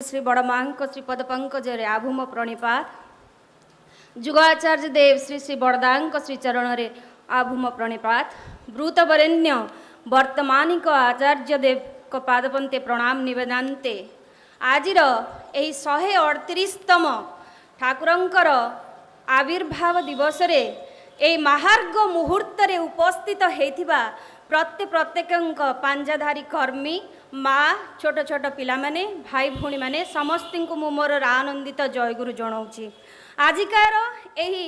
श्री बड़मांक श्रीपद पंकजरे आभूम प्रणिपात जुगाचार्य देव श्री श्री बड़दांक श्रीचरण रे आभूम प्रणिपात ब्रूतवरेण्य वर्तमानिक आचार्य देव पादपंते प्रणाम निवेदान्ते आजिर एही 138तम ठाकुरंकर आविर्भाव दिवस रे एही महार्ग मुहूर्त रे उपस्थित हेथिबा प्रत्येक पांजाधारी कर्मी माँ छोट छोट पिला माने भाई भौणी माने समस्त को मु मोर आनंदित जयगुरु जनाऊँगी। आजिकार एही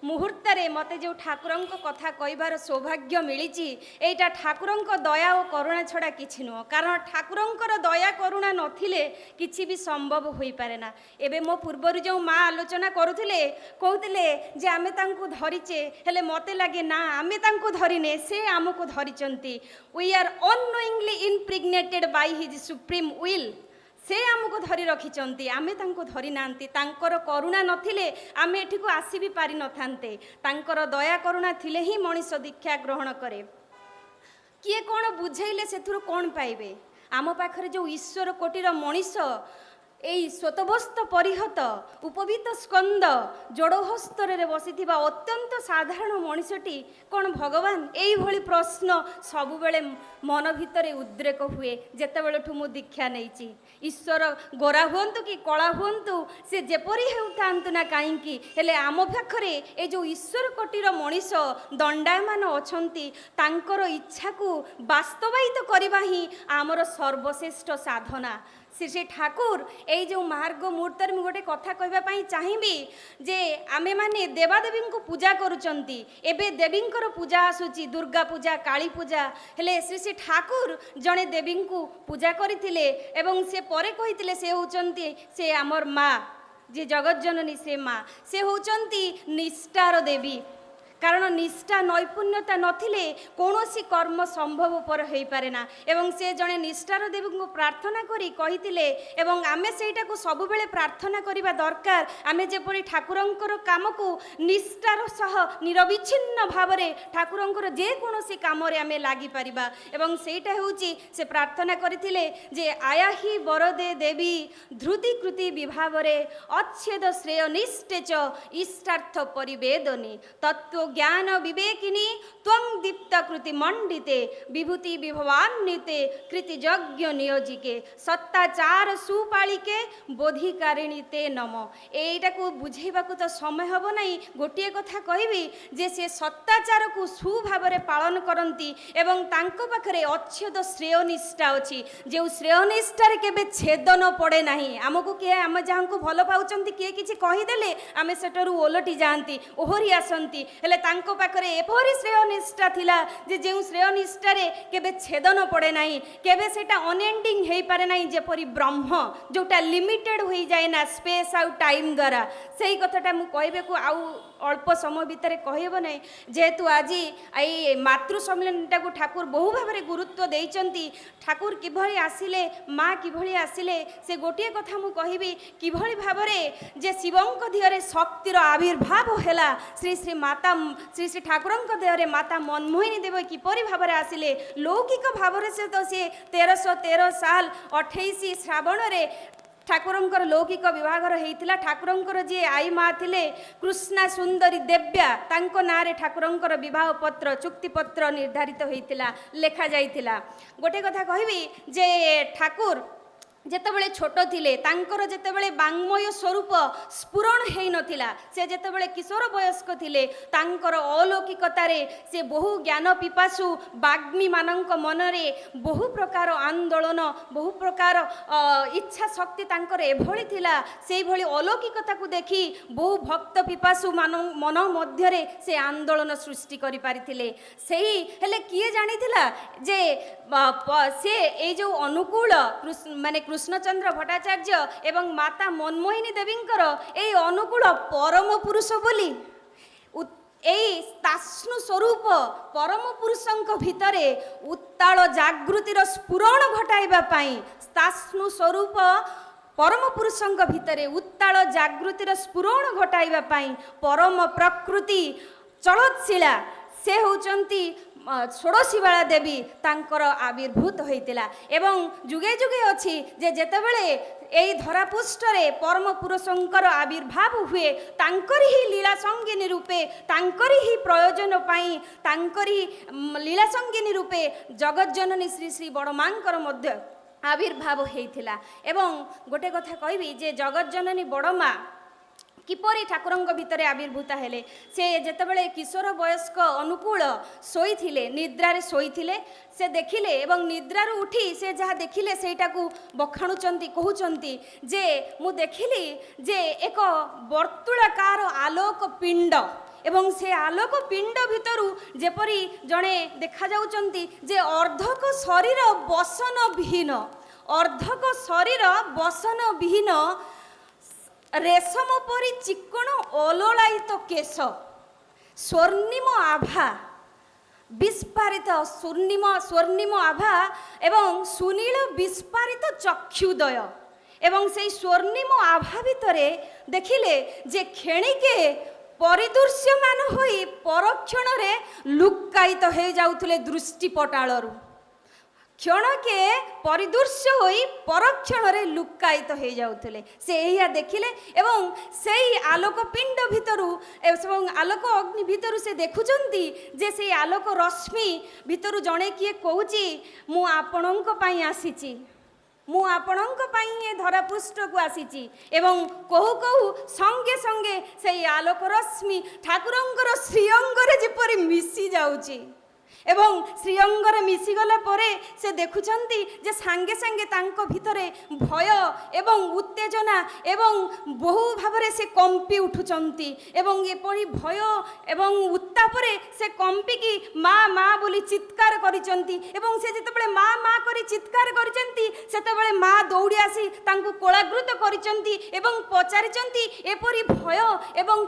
मुहूर्त रे मते जो ठाकुरंक कथा कहबार सौभाग्य मिली एटा ठाकुरंक दया और करुणा छड़ा किछि नुह, कारण ठाकुरंकर दया करुणा नथिले किछि भी संभव होई पारे ना। एबे मो पूर्वर जो माँ आलोचना करुथिले कहउथिले जे आमे तांकु धरिचे हेले मते लागे ना आमे तांकु धरिने से आमको धरिचंती। We are unknowingly impregnated by his supreme will. से आमको धरी रखिंट आमे तांको धरी नांती। तांकर करुणा नथिले आमे एठी को आसी भी पारि नथान्ते। तांकर दया करुणा थिले ही मनीष दीक्षा ग्रहण करे। किए कौन बुझेइले सेथुरु कौन पाइबे? आम पाखरे जो ईश्वर कोटीर मनीष एई स्वतवस्त परिहत उपवीत स्कंद जोड़हस्तर बसीथिबा अत्यंत साधारण मनीषटी कौन भगवान? एई भली प्रश्न सबुबेले मन भितरे उद्रेक हुए जेतेबेलेठु मु दीक्षा नेइची। ईश्वर गोरा हुंतु कि कला हुंतु से जेपरी हेउथांतु ना काईंकी हेले आम पाखरे ए जो ईश्वर कोटीर मनीष दंडायमान अछंती तांकर इच्छा को वास्तवायित करबा ही आमर सर्वश्रेष्ठ साधना। श्री श्री ठाकुर यही जो मार्ग मुहूर्त में गोटे कथा कहवाई चाहिए जे आमे माने देवादेवी को पूजा करुचंती। एबे देवींकर पूजा आसुची दुर्गा पूजा काली पूजा हेले श्री श्री ठाकुर जड़े देवी को पूजा करथिले एवं से परे कहिथिले से होचंती से आमर माँ जे जगत जननी से माँ से होचंती निष्ठार देवी। कारण निष्ठा नैपुण्यता नथिले कौनसी कर्म संभव पर हो पारे ना। एवं से जड़े निष्ठार देवी को प्रार्थना करी कहिथिले एवं आमे सेटा को सब बेले प्रार्थना करिबा दरकार। आमे जेपरि ठाकुरंकर काम को निष्ठार सह निरविच्छिन्न भावरे ठाकुरंकर जे कोनोसी काम रे आमे लागि परिबा। एवं सेटा होउची से प्रार्थना करिथिले जे आया ही वरदे देवी ध्रुति कृति विभावरे अच्छेद श्रेय निष्ठे च इष्टार्थ परिवेदनी तत्व ज्ञान विवेकिनी त्वं दीप्त कृति मंडिते विभूति विभवान्विते कृति यज्ञ नियोजिके सत्ताचार सुपालिके बोधिकारिणी ते नम। एटा को बुझेबा को तो समय हबो नहीं। गोटिए कथा कहबी जे से सत्ताचार को सुभाव रे पालन करंती एवं तांको पाखरे अच्छेद श्रेय निष्ठा अछि। जे श्रेय निष्ठा रे केबे छेदन पड़े नाही। हमको किए आम जहाँ को भल पाउचंती किए किछि कहिदेले आमे सेटरू ओलटी जांती ओहरी आसंती हेले तांको पाखरे एपरी श्रेय निष्ठा थिला जे जेउ श्रेय निष्ठा रे केबे छेदन पड़े नाही केबे सेटा अनएंडिंग हेई पारे नाही। जेपरी ब्रह्म जोटा लिमिटेड होई जाए ना स्पेस आउ टाइम द्वारा सेही कथाटा मु कहबे को आउ अल्प समय भितर कहब नहीं। जेहेतु आज आई मातृ सम्मेलनटा को ठाकुर बहु भाव में गुरुत्व देइचंती। ठाकुर किभली आसिले माँ किभली आसिले से गोटे कथा मु कहबी किभली भाव में जे शिवंक देहरे शक्तिर आविर्भाव हैला श्री श्री माता श्री श्री ठाकुरंक देहरे माता मनमोहिनी देव किपरि भाव में आसिले लौकिक भाव से तो सी 1313 साल 28 श्रावण रे ठाकुरंकर लौकिक विवाहर होता। ठाकुरंकर जी आई माँ थिले कृष्णा सुंदरी देव्या तांको नारे ठाकुरंकर विवाह पत्र चुक्ति पत्र निर्धारित होता लेखा जाइथिला। गोटे कथा कहबी जे ठाकुर जेतेबेले छोट थिले तांकर जेतेबेले वाङ्मय स्वरूप स्फुरण हेई नथिला से जेतेबेले किशोर वयस्क थिले तांकर अलौकिकतारे से बहु ज्ञान पिपासु वाग्मी मानक मनरे बहु प्रकार आंदोलन बहु प्रकार इच्छा शक्ति तांकर एभली थिला। सेही भली अलौकिकता को देखी बहु भक्त पिपासु मन मध्यरे से आंदोलन सृष्टि करि पारिथिले। सेही हेले किए जानिथिला जे से ए जो अनुकूल माने कृष्णचंद्र भट्टाचार्य एवं माता मनमोहिनी देवींकर ए अनुकूल परम पुरुष बोली तास्नु स्वरूप परम पुरुषंक भितरे उत्ताल जागृतिर स्फुरण घटाइबा पाई तास्नु स्वरूप परम पुरुषंक भितरे उत्ताल जागृतिर स्फुरण घटाइबा पाई परम प्रकृति चलतशिला से होउचंती षोड़शी बाला देवी तांकर आविर्भूत होइतिला एवं जुगे जुगे अछि जे जेतेबेले एई धरापृष्ठरे परम पुरुषंकर आविर्भाव हुए तांकरी ही लीला संगिनी रूपे तांकरी ही प्रयोजन पाई तांकरी लीला संगिनी रूपे जगत जननी श्री श्री बड़मांकर मध्य आविर्भाव होइतिला एवं गोटे कथा कहबी जे जगत जननी बड़मा किपरि ठाकुरंक भितरे आविर्भूत हेले से जेतेबेले किशोर वयस्क अनुकूल शोइथिले निद्रारे शोइथिले से देखिले एवं निद्रारु उठी से जहाँ देखिले सेटाकू बखाणुचंती कहउचंती जे मु देखिली जे एक वर्तुलाकार आलोक पिंड एवं से आलोक पिंड भितरु जेपरी जणे देखा जाउचंती जे अर्धक शरीर बसन विहीन अर्धक शरीर बसन विहीन रेशम परी चिक्कण अललायित केश स्वर्णिम आभा विस्फारित स्वर्णिम आभा एवं सुनील विस्फारित चक्षुदय एवं से स्वर्णिम आभा भितरे देखिले जे खेणिके परिदृश्यमान होई परक्षण रे लुक्कायित हो जाउथले दृष्टिपटालरु क्षणके परिदृश्य होई परक्षण रे लुक्कायित हो जाउथले से एया देखिले एवं सेई आलोक पिंड भितरु एवं आलोक अग्नि भितरु से देखुचंती जे सेई आलोक रश्मि भितरु जणे किए कहूची मु आपणंक पई आसीची मु आपणंक पई ए धरापृष्ठ को आसीची एवं कहू कहू संगे संगे सेई आलोक रश्मि ठाकुरंकर श्रीअंगरे जेपरि मिसी जाउची एवं श्रीअंगरे मिसीगला परे से देखुचंती जे सांगे सांगे तांको भितरे भय एवं उत्तेजना एवं बहु भावरे से कंपी उठुचंती एवं एपरि भय एवं उत्तापरे से कंपी की माँ माँ बोली चित्कार करिचंती एवं से जेतेबेले माँ माँ करी चित्कार करिचंती सेतेबेले माँ दौड़ी आसी तांको कोलाग्रुत करिचंती एवं पचारिचंती एपरि भय एवं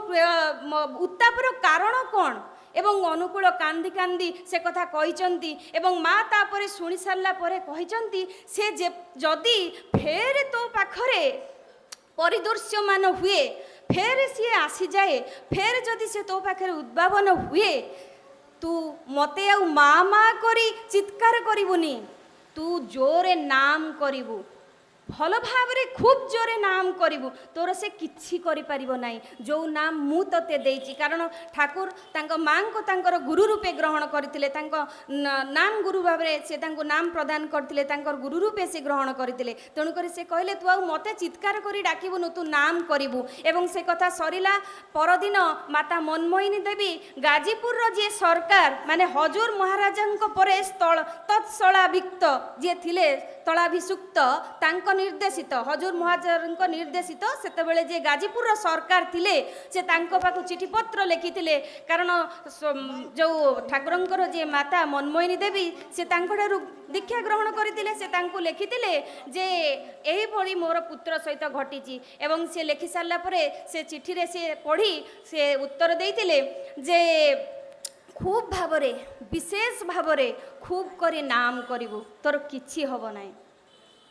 उत्तापर कारण कोन एवं अनुकूल कांदी कांदी से कथा कहिचंती एवं माँ तापरे शुणी सारला परे कहिचंती से जदि फेर तो पाखरे परिदृश्यमान हुए फेर सी आसी जाए फेर जदि से तो पाखरे उद्भावन हुए तू मते आ माँ माँ करी चित्कार करिबुनी तू जोरे नाम करिबु भल भाव खूब जोरे नाम करिबु तोर से किछि करि परिबो नाही जो नाम मु तते देइछि कारण ठाकुर तांको मां को तांकर गुरु रूपे ग्रहण करथिले तांको नाम गुरु भाव से तांको नाम प्रदान करथिले तांकर गुरु रूपे से ग्रहण करथिले तणु करी से कहले तू आ मते चित्कार करी डाकिबुनु तू नाम करिबु एवं से कथा सरिला परदिन माता मनमोहिनी देवी गाजीपुर रो जे सरकार माने हजूर महाराजंको परे स्थल तत्सलाभिक्त जे थिले स्थलाभिषुक्त तांको निर्देशित हजूर महाराजंको निर्देशित सेतेबेले जे गाजीपुर सरकार थिले से तांको पाखु चिठी पत्र लिखिथिले कारण जो ठाकुरंकर जे माता मनमोहिनी देवी से तांको ठारु दीक्षा ग्रहण करथिले से तांको लिखिथिले जे एही भली मोर पुत्र सहित घटिछि एवं से लिखि सारला परे से चिठी रे से पढ़ी से उत्तर देइथिले जे खूब भावरे विशेष भावरे खूब करी नाम करिवु तोर किछि हबो नाही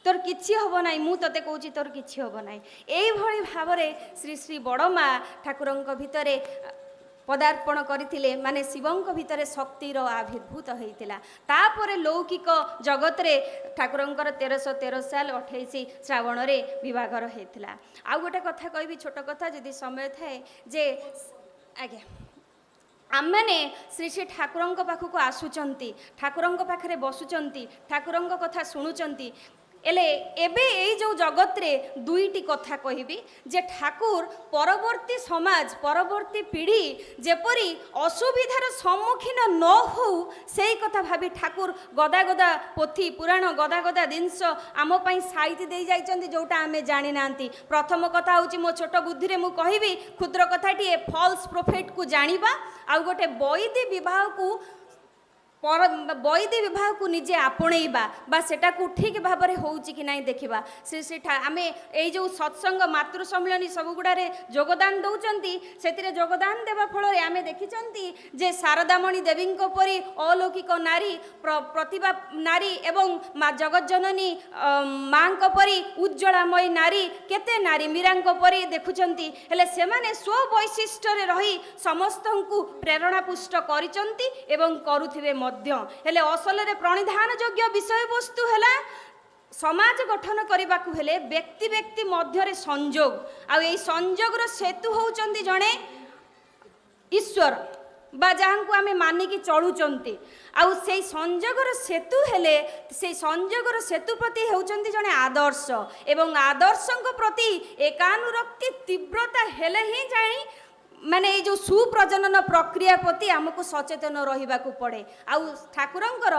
तोर किछि हबो नाही मु तते कहूची तोर किछि हबो नाही एई भली भावरे श्री श्री बड़मा ठाकुरंक भितरे पदार्पण करथिले माने शिवंक भितरे शक्तिर आविर्भूत होइतिला तापरे लौकिक जगत रे ठाकुरंकर 1313 साल 28 श्रावण रे विवाहर होइतिला आ गोटे कथा कहबी छोट कथा जदि समय थाए जे आगे आमने श्री श्री ठाकुरंक पाखक आसुचंती ठाकुरंक पाखरे बसुचंती ठाकुरंक कथा शुणुचंती एले एबे एई जो जगत रे दुईटी कथा कहिबी जे ठाकुर परवर्ती समाज परवर्ती पीढ़ी जेपरी असुविधार सम्मुखीन न हो सेई कथा भाबी ठाकुर गदा गदा पोथी पुराण गदा गदा जिनस आम पई साइति दे जाइचंती जोटा आमे जानि नांती प्रथम कथा होची मो छोट बुद्धि रे मु कहिबी क्षुद्र कथाटी फॉल्स प्रोफेट को जानिबा आ गोटे वैदी विवाह को ବୈଦି ବିବାହକୁ ନିଜେ ଆପଣେଇବା ବା ସେଟାକୁ ଠିକ୍ ଭାବରେ ହେଉଛି କି ନାହିଁ ଦେଖିବା। ଆମେ ଏଇ ଯେଉଁ ସତ୍ସଙ୍ଗ ମାତୃ ସମ୍ମିଳନୀ ସବୁଗୁଡ଼ାରେ ଯୋଗଦାନ ଦେଉଛନ୍ତି, ସେଥିରେ ଯୋଗଦାନ ଦେବା ଫଳରେ ଆମେ ଦେଖିଛନ୍ତି ଯେ ଶାରଦାମଣି ଦେବୀଙ୍କ ପରି ଅଲୌକିକ ନାରୀ, ପ୍ରତିଭା ନାରୀ ଏବଂ ମା ଜଗଜ୍ଜନନୀ ମାଙ୍କ ପରି ଉଜ୍ଜଳାମୟୀ ନାରୀ, କେତେ ନାରୀ ମୀରାଙ୍କ ପରି ଦେଖୁଛନ୍ତି, ହେଲେ ସେମାନେ ସ୍ୱବୈଶିଷ୍ଟ୍ୟରେ ରହି ସମସ୍ତଙ୍କୁ ପ୍ରେରଣା ପୁଷ୍ଟ କରିଛନ୍ତି ଏବଂ କରୁଥିବେ ମଧ୍ୟ। ହେଲେ ଅସଲରେ ପ୍ରଣିଧାନ ଯୋଗ୍ୟ ବିଷୟବସ୍ତୁ ହେଲା ସମାଜ ଗଠନ କରିବାକୁ ହେଲେ ବ୍ୟକ୍ତି ବ୍ୟକ୍ତି ମଧ୍ୟରେ ସଂଯୋଗ, ଆଉ ଏଇ ସଂଯୋଗର ସେତୁ ହେଉଛନ୍ତି ଜଣେ ଈଶ୍ୱର ବା ଯାହାଙ୍କୁ ଆମେ ମାନିକି ଚଳୁଛନ୍ତି। ଆଉ ସେଇ ସଂଯୋଗର ସେତୁ ହେଲେ ସେଇ ସଂଯୋଗର ସେତୁ ପ୍ରତି ହେଉଛନ୍ତି ଜଣେ ଆଦର୍ଶ, ଏବଂ ଆଦର୍ଶଙ୍କ ପ୍ରତି ଏକାନୁରକ୍ତି ତୀବ୍ରତା ହେଲେ ହିଁ ଯାଇ ମାନେ ଏଇ ଯେଉଁ ସୁପ୍ରଜନନ ପ୍ରକ୍ରିୟା ପ୍ରତି ଆମକୁ ସଚେତନ ରହିବାକୁ ପଡ଼େ। ଆଉ ଠାକୁରଙ୍କର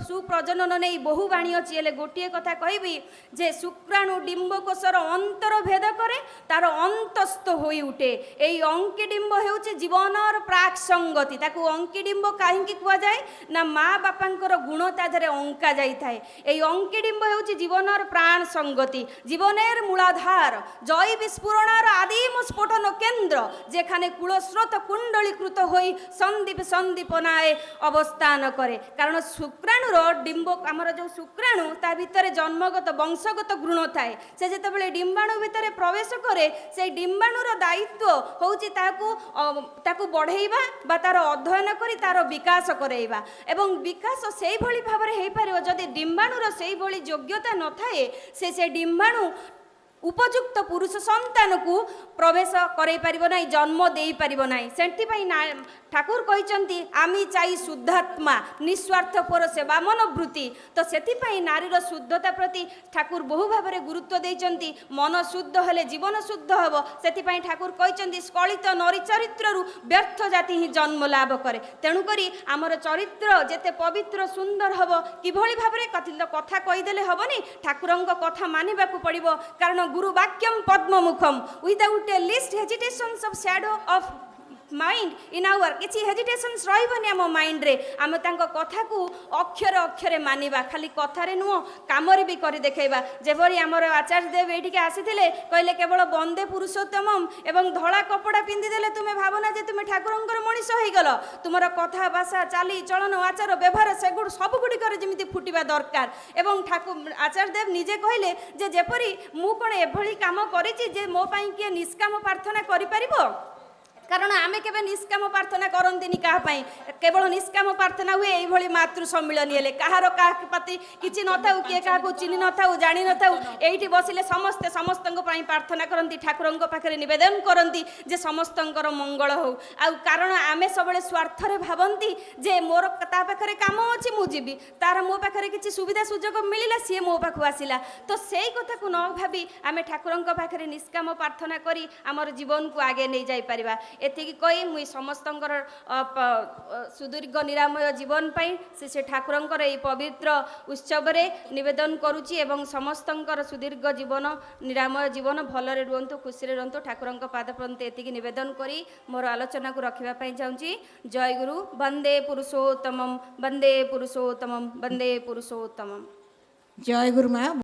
ସୁପ୍ରଜନନ ନେଇ ବହୁ ବାଣୀ ଅଛି, ହେଲେ ଗୋଟିଏ କଥା କହିବି ଯେ ଶୁକ୍ରାଣୁ ଡିମ୍ବକୋଷର ଅନ୍ତର ଭେଦ କରେ, ତାର ଅନ୍ତସ୍ଥ ହୋଇ ଉଠେ। ଏଇ ଅଙ୍କି ଡିମ୍ବ ହେଉଛି ଜୀବନର ପ୍ରାକ୍ ସଙ୍ଗତି। ତାକୁ ଅଙ୍କି ଡିମ୍ବ କାହିଁକି କୁହାଯାଏ ନା ମା ବାପାଙ୍କର গুণ ତା ଦେହରେ ଅଙ୍କା ଯାଇଥାଏ। এই অঙ্কি ডিম্ব ହେଉଛି জীবনের প্রাণ সঙ্গতি, জীবনের মূলাধার, জয় বিস্ফোরণার আদিম স্ফোটন কেন্দ্র, যেখানে কুলস্রোত কুণ্ডলীকৃত হয়ে সন্দীপ সন্দীপনায় অবস্থান করে। কারণ শুক্রাণুর ডিম্ব আমার যে শুক্রাণু তা ভিতরে জন্মগত বংশগত গুণ থাকে, সে যেতবে ডিম্বাণু ভিতরে প্রবেশ করে সেই ডিম্বাণুর দায়িত্ব হচ্ছে তাকে বঢ়াইবা বা তার অধ্যয়ন করে তার বিকাশ করাইবা, এবং বিকাশ সেইভাবে ভাবে হয়ে পারে যদি ডিম্বাণুর সেইভাবে যোগ্যতা নথায়ে সে ডিম্বাণু উপযুক্ত পুরুষ সন্তানকু প্রবেশ করাই পারিব নাই, জন্ম দেই পারিব নাই। সেটিপাই ঠাকুর কইছন্তি আমি চাই শুদ্ধাত্মা নিঃস্বার্থপর সেবা মনোবৃত্তি। তো সেটিপাই নারীর শুদ্ধতা প্রতি ঠাকুর বহু ভাবে গুরুত্ব দেইছন্তি। মন শুদ্ধ হলে জীবন শুদ্ধ হব, সেটিপাই ঠাকুর কইছন্তি স্খলিত নরী চরিত্ররু ব্যর্থ জাতি হি জন্ম লাভ করে। তেণুকরি আমার চরিত্র যেতে পবিত্র সুন্দর হব, কিভাবে ভাবে কথা কইদেলে হবনি, ঠাকুরঙ্ক কথা মানিবাকু পড়িব। কারণ গুরু বাক্যম পদ্মমুখম, without a least hesitations of shadow of mind in our किसी हेजिटेशन्स रही आम माइंड रे आम कथा को अक्षरे अक्षरे मानिबा, खाली कथारे नुह कामरे भी कर देखेबा। जेपरी आमर आचार्य देव ये आसी कहले केवल वंदे पुरुषोत्तमम एवं धड़ा कपड़ा पिंधिदेले तुम्हें भावना जे तुम्हें ठाकुरंकर मनीष होगल, तुमर कथा भाषा चाली चलन आचार व्यवहार सेगुड़ सबुगुड़िकर जमी फुटिबा दरकार। एवं ठाकुर आचार्य देव निजे कहले जे जेपरी मु कौन एभली काम करिछि जे मो पई किए निष्काम प्रार्थना करि परिबो। कारण आमे केबे निष्काम प्रार्थना करंतिनी काहा पई, केवल निष्काम प्रार्थना हुए एइभली मातृ सम्मिलन हेले काहार काहा प्रति किछि नथाउ, किए काहाकु चिनि नथाउ जानि नथाउ, एइठी बसिले समस्ते समस्तंक पई प्रार्थना करंती, ठाकुरंक पाखरे निवेदन करंती जे समस्तंकर मंगल हो। आ कारण आमे सबले स्वार्थरे भाबंती जे मोर ता पाखरे काम अछि मु जिबि, तार मो पाखरे किछि सुविधा सुजोग मिलिला सिए मो पाखु आसिला। तो सेई कथा को न भाबी आमे ठाकुरंक पाखरे निष्काम प्रार्थना करी हमर जीवन को आगे नै जाई परिबा। एतिकी कही मुई समस्तंकर सुदीर्घ निरामय जीवन पाई से ठाकुरंकर এই पवित्र उत्सव निवेदन करुच्ची एवं समस्तंकर सुदीर्घ जीवन निरामय जीवन भलरे रुहतु खुशी रुहतु ठाकुरंक पाद प्रंते एतिकी निवेदन करी मोर आलोचना को रखिबा पई चाहूची। जय गुरु। वंदे पुरुषोत्तमम वंदे पुरुषोत्तमम वंदे पुरुषोत्तमम। जय गुरु माँ।